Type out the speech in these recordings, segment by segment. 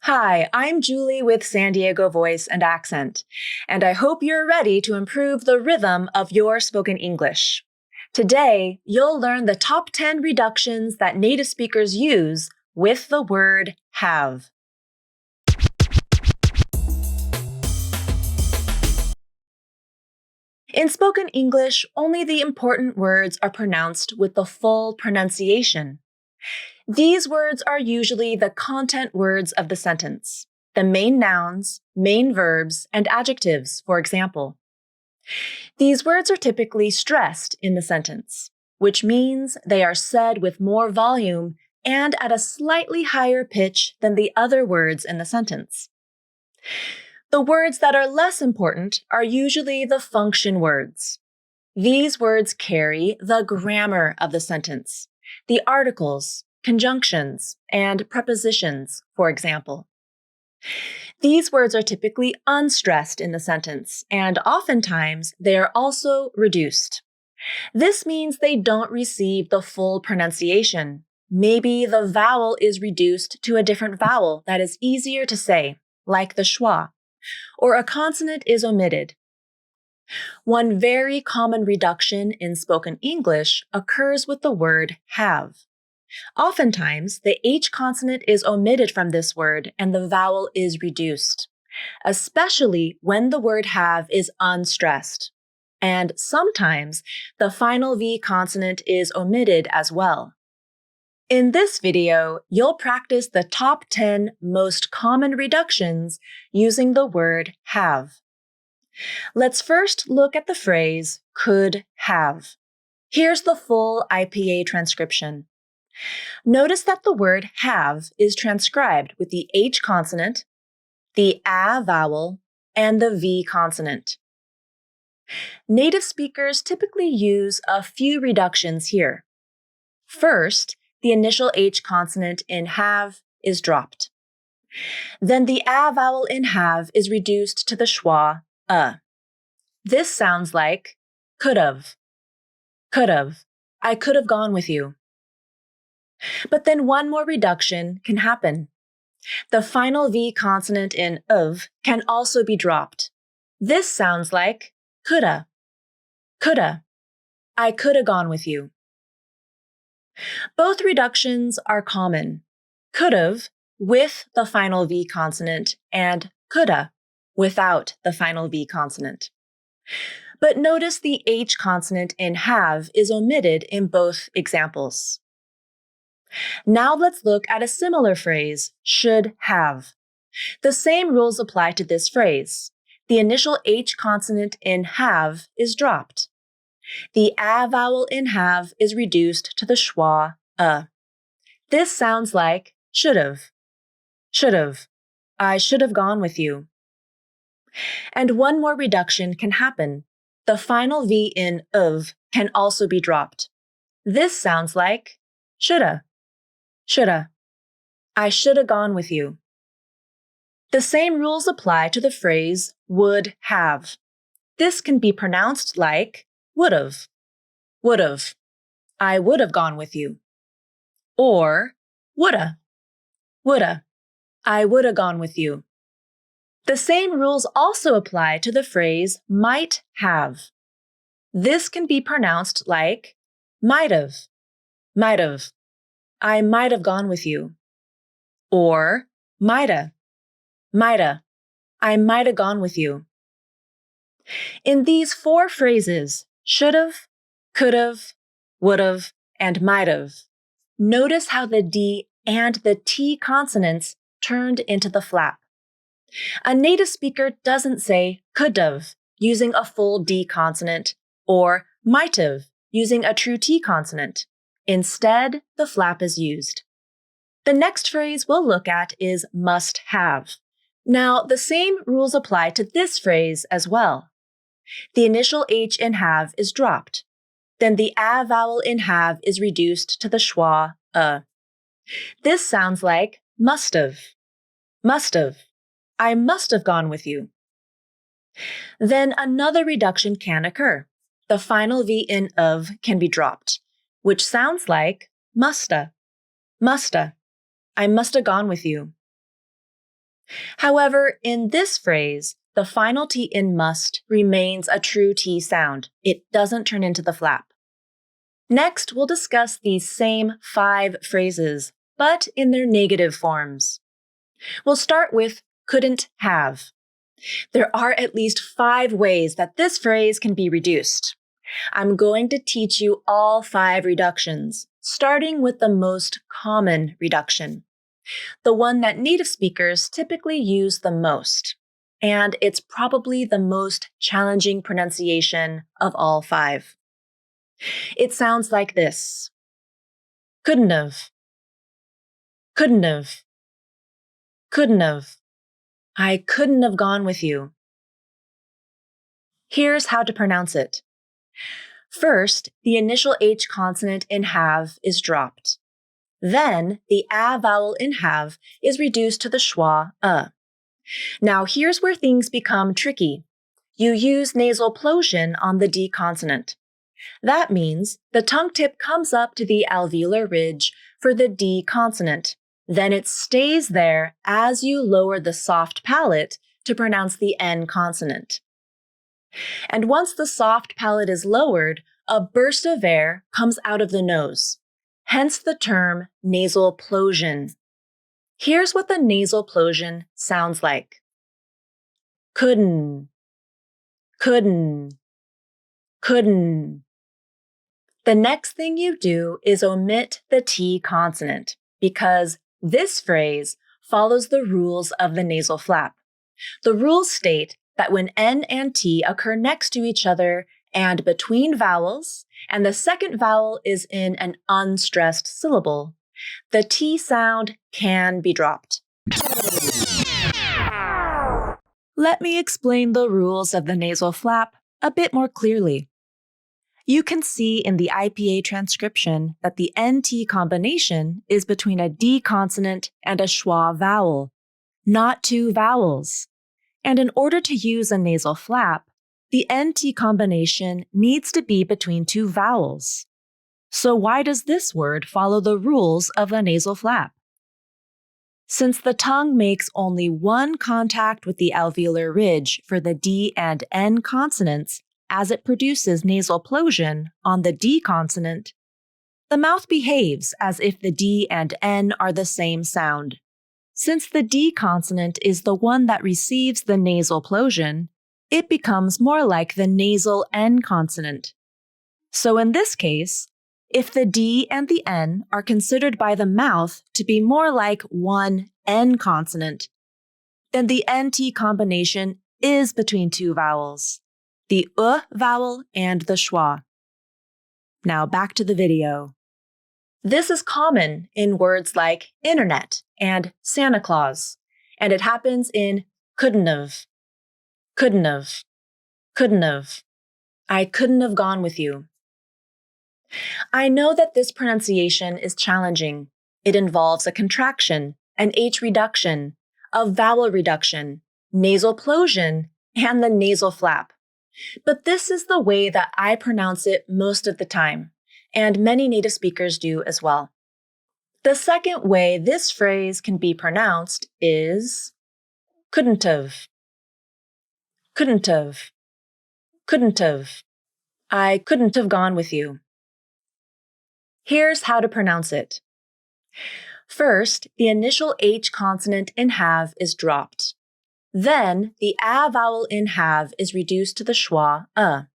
Hi, I'm Julie with San Diego Voice and Accent, and I hope you're ready to improve the rhythm of your spoken English. Today, you'll learn the top 10 reductions that native speakers use with the word have. In spoken English, only the important words are pronounced with the full pronunciation. These words are usually the content words of the sentence, the main nouns, main verbs, and adjectives, for example. These words are typically stressed in the sentence, which means they are said with more volume and at a slightly higher pitch than the other words in the sentence. The words that are less important are usually the function words. These words carry the grammar of the sentence, the articles, conjunctions, and prepositions, for example. These words are typically unstressed in the sentence, and oftentimes they are also reduced. This means they don't receive the full pronunciation. Maybe the vowel is reduced to a different vowel that is easier to say, like the schwa, or a consonant is omitted. One very common reduction in spoken English occurs with the word have. Oftentimes, the H consonant is omitted from this word and the vowel is reduced, especially when the word have is unstressed. And sometimes, the final V consonant is omitted as well. In this video, you'll practice the top 10 most common reductions using the word have. Let's first look at the phrase could have. Here's the full IPA transcription. Notice that the word have is transcribed with the H consonant, the A vowel, and the V consonant. Native speakers typically use a few reductions here. First, the initial H consonant in have is dropped. Then the A vowel in have is reduced to the schwa, This sounds like could've, could've, I could have gone with you. But then one more reduction can happen. The final V consonant in of can also be dropped. This sounds like coulda, coulda, I coulda gone with you. Both reductions are common. Could've with the final V consonant and coulda without the final V consonant. But notice the H consonant in have is omitted in both examples. Now let's look at a similar phrase, should have. The same rules apply to this phrase. The initial H consonant in have is dropped. The A vowel in have is reduced to the schwa, This sounds like should've, should've, I should have gone with you. And one more reduction can happen. The final V in of can also be dropped. This sounds like shoulda, shoulda, I shoulda gone with you. The same rules apply to the phrase would have. This can be pronounced like would've, would've, I would have gone with you. Or woulda, woulda, I woulda gone with you. The same rules also apply to the phrase might have. This can be pronounced like might've, might've, I might have gone with you. Or mighta, mighta, I might have gone with you. In these four phrases, should've, could've, would've, and might've, notice how the D and the T consonants turned into the flap. A native speaker doesn't say could've using a full D consonant or might've using a true T consonant. Instead, the flap is used. The next phrase we'll look at is must have. Now, the same rules apply to this phrase as well. The initial H in have is dropped. Then the A vowel in have is reduced to the schwa, This sounds like must've, must've, I must have gone with you. Then another reduction can occur. The final V in of can be dropped, which sounds like musta, musta, I must have gone with you. However, in this phrase, the final T in must remains a true T sound. It doesn't turn into the flap. Next, we'll discuss these same 5 phrases, but in their negative forms. We'll start with couldn't have. There are at least 5 ways that this phrase can be reduced. I'm going to teach you all 5 reductions, starting with the most common reduction, the one that native speakers typically use the most, and it's probably the most challenging pronunciation of all 5. It sounds like this. Couldn't have. Couldn't have. Couldn't have. I couldn't have gone with you. Here's how to pronounce it. First, the initial H consonant in have is dropped. Then, the a vowel in have is reduced to the schwa a. Now, here's where things become tricky. You use nasal plosion on the D consonant. That means the tongue tip comes up to the alveolar ridge for the D consonant. Then it stays there as you lower the soft palate to pronounce the N consonant. And once the soft palate is lowered, a burst of air comes out of the nose, hence the term nasal plosion. Here's what the nasal plosion sounds like. Couldn't, couldn't, couldn't. The next thing you do is omit the T consonant, because this phrase follows the rules of the nasal flap. The rules state that when N and T occur next to each other and between vowels, and the second vowel is in an unstressed syllable, the T sound can be dropped. Let me explain the rules of the nasal flap a bit more clearly. You can see in the IPA transcription that the NT combination is between a D consonant and a schwa vowel, not 2 vowels. And in order to use a nasal flap, the NT combination needs to be between 2 vowels. So why does this word follow the rules of a nasal flap? Since the tongue makes only one contact with the alveolar ridge for the D and N consonants as it produces nasal plosion on the D consonant, the mouth behaves as if the D and N are the same sound. Since the D consonant is the one that receives the nasal plosion, it becomes more like the nasal N consonant. So in this case, if the D and the N are considered by the mouth to be more like one N consonant, then the NT combination is between 2 vowels, the vowel and the schwa. Now back to the video. This is common in words like internet and Santa Claus, and it happens in couldn't have, couldn't have, couldn't have. I couldn't have gone with you. I know that this pronunciation is challenging. It involves a contraction, an H reduction, a vowel reduction, nasal plosion, and the nasal flap. But this is the way that I pronounce it most of the time, and many native speakers do as well. The second way this phrase can be pronounced is couldn't have, couldn't have, couldn't have. I couldn't have gone with you. Here's how to pronounce it. First, the initial H consonant in have is dropped. Then, the a vowel in have is reduced to the schwa a.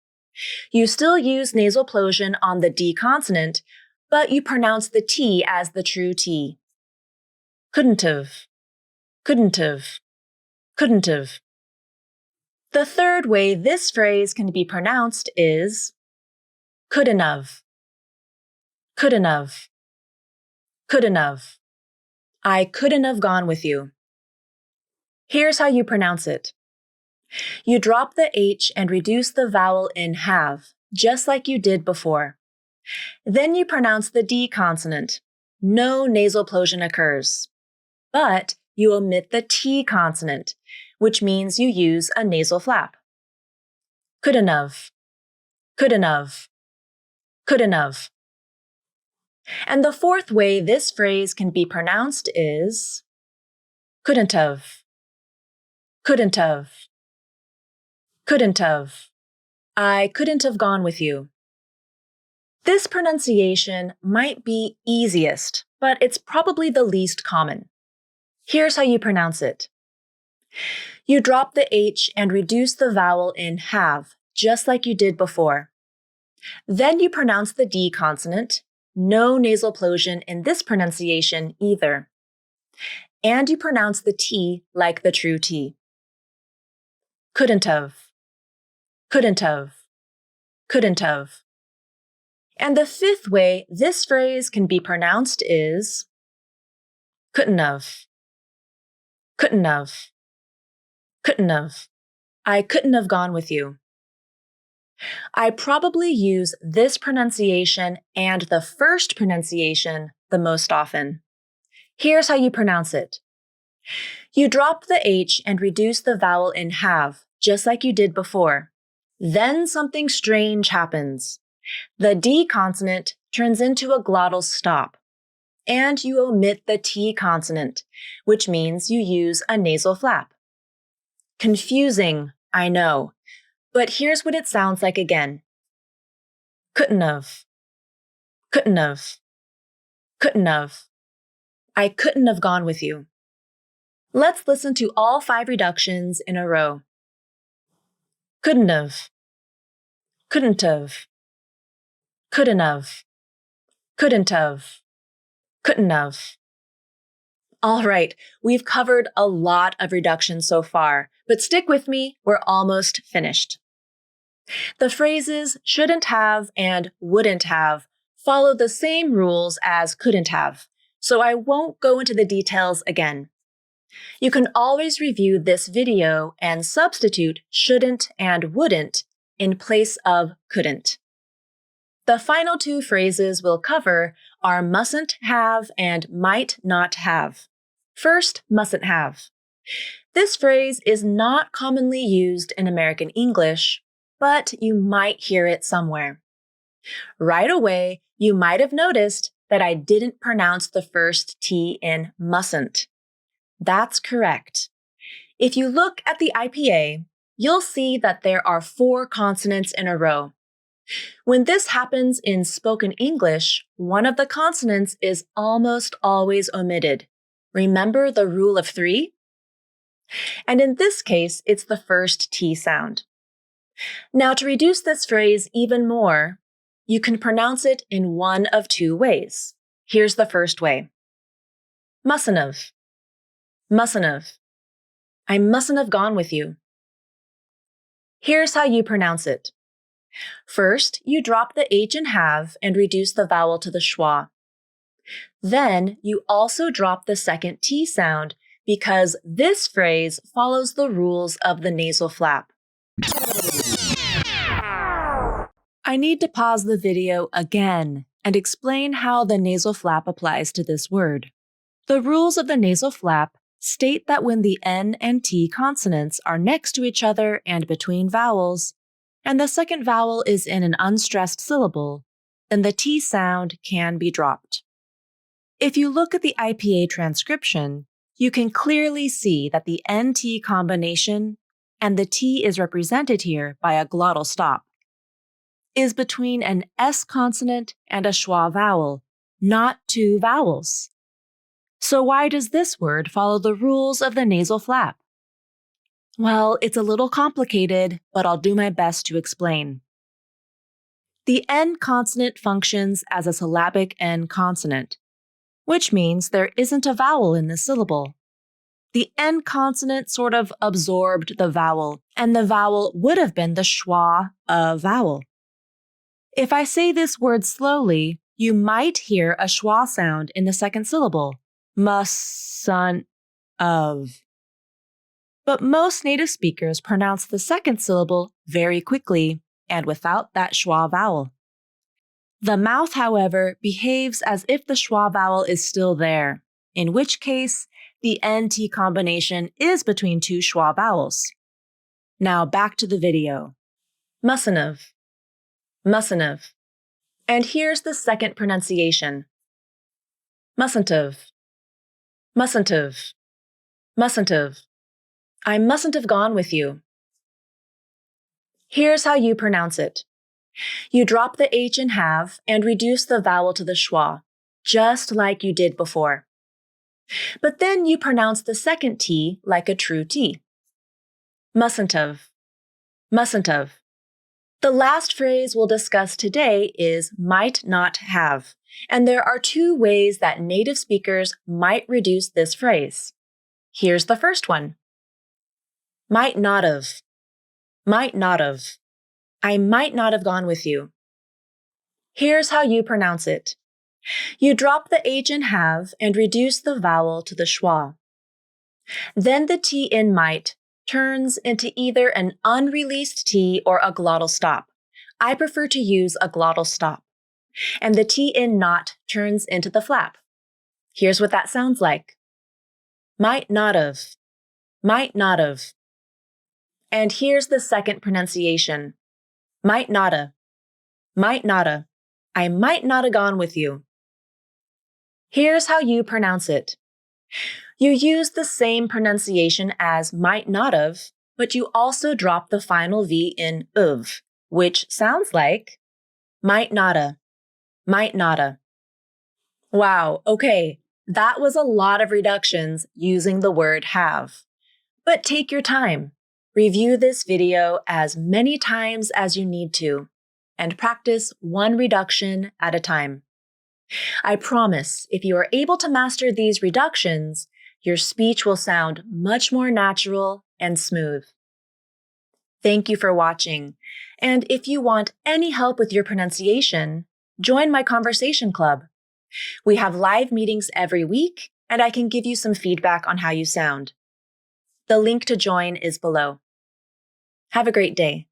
You still use nasal plosion on the D consonant, but you pronounce the T as the true T. Couldn't have, couldn't have, couldn't have. The third way this phrase can be pronounced is couldn't have, couldn't have, couldn't have. I couldn't have gone with you. Here's how you pronounce it. You drop the H and reduce the vowel in have, just like you did before. Then you pronounce the D consonant. No nasal plosion occurs. But you omit the T consonant, which means you use a nasal flap. Couldn't have, couldn't have, couldn't have. And the fourth way this phrase can be pronounced is couldn't have, couldn't have, couldn't have. I couldn't have gone with you. This pronunciation might be easiest, but it's probably the least common. Here's how you pronounce it. You drop the H and reduce the vowel in have, just like you did before. Then you pronounce the D consonant, no nasal plosion in this pronunciation either. And you pronounce the T like the true T. Couldn't have, couldn't have, couldn't have. And the fifth way this phrase can be pronounced is couldn't have, couldn't have, couldn't have. I couldn't have gone with you. I probably use this pronunciation and the first pronunciation the most often. Here's how you pronounce it. You drop the H and reduce the vowel in have, just like you did before. Then something strange happens. The D consonant turns into a glottal stop, and you omit the T consonant, which means you use a nasal flap. Confusing, I know, but here's what it sounds like again. Couldn't have, couldn't have, couldn't have. I couldn't have gone with you. Let's listen to all 5 reductions in a row. Couldn't have, couldn't have, couldn't have, couldn't have, couldn't have. All right, we've covered a lot of reductions so far, but stick with me, we're almost finished. The phrases shouldn't have and wouldn't have follow the same rules as couldn't have, so I won't go into the details again. You can always review this video and substitute shouldn't and wouldn't in place of couldn't. The final 2 phrases we'll cover are mustn't have and might not have. First, mustn't have. This phrase is not commonly used in American English, but you might hear it somewhere. Right away, you might have noticed that I didn't pronounce the first T in mustn't. That's correct. If you look at the IPA, you'll see that there are 4 consonants in a row. When this happens in spoken English, one of the consonants is almost always omitted. Remember the rule of 3? And in this case, it's the first T sound. Now, to reduce this phrase even more, you can pronounce it in one of 2 ways. Here's the first way. Mustn't have. Mustn't have. I mustn't have gone with you. Here's how you pronounce it. First, you drop the H in have and reduce the vowel to the schwa. Then, you also drop the second T sound because this phrase follows the rules of the nasal flap. I need to pause the video again and explain how the nasal flap applies to this word. The rules of the nasal flap state that when the N and T consonants are next to each other and between vowels, and the second vowel is in an unstressed syllable, then the T sound can be dropped. If you look at the IPA transcription, you can clearly see that the NT combination, and the T is represented here by a glottal stop, is between an S consonant and a schwa vowel, not 2 vowels. So why does this word follow the rules of the nasal flap? Well, it's a little complicated, but I'll do my best to explain. The N consonant functions as a syllabic N consonant, which means there isn't a vowel in the syllable. The N consonant sort of absorbed the vowel, and the vowel would have been the schwa vowel. If I say this word slowly, you might hear a schwa sound in the second syllable, mustn't of. But most native speakers pronounce the second syllable very quickly and without that schwa vowel. The mouth, however, behaves as if the schwa vowel is still there, in which case the NT combination is between 2 schwa vowels. Now back to the video. Mustn't have. Mustn't have. And here's the second pronunciation. Mustn't have. Mustn't have. Mustn't have. I mustn't have gone with you. Here's how you pronounce it. You drop the H in have and reduce the vowel to the schwa, just like you did before. But then you pronounce the second T like a true T. Mustn't have. Mustn't have. The last phrase we'll discuss today is might not have, and there are two ways that native speakers might reduce this phrase. Here's the first one. Might not have. Might not have. I might not have gone with you. Here's how you pronounce it. You drop the H in have and reduce the vowel to the schwa. Then the T in might turns into either an unreleased T or a glottal stop. I prefer to use a glottal stop. And the T in not turns into the flap. Here's what that sounds like. Might not have. Might not have. And here's the second pronunciation. Might notta. Might notta. I might not have gone with you. Here's how you pronounce it. You use the same pronunciation as might not have, but you also drop the final V in of, which sounds like might notta. Might notta. Wow, okay, that was a lot of reductions using the word have. But take your time. Review this video as many times as you need to, and practice one reduction at a time. I promise, if you are able to master these reductions, your speech will sound much more natural and smooth. Thank you for watching, and if you want any help with your pronunciation, join my conversation club. We have live meetings every week, and I can give you some feedback on how you sound. The link to join is below. Have a great day.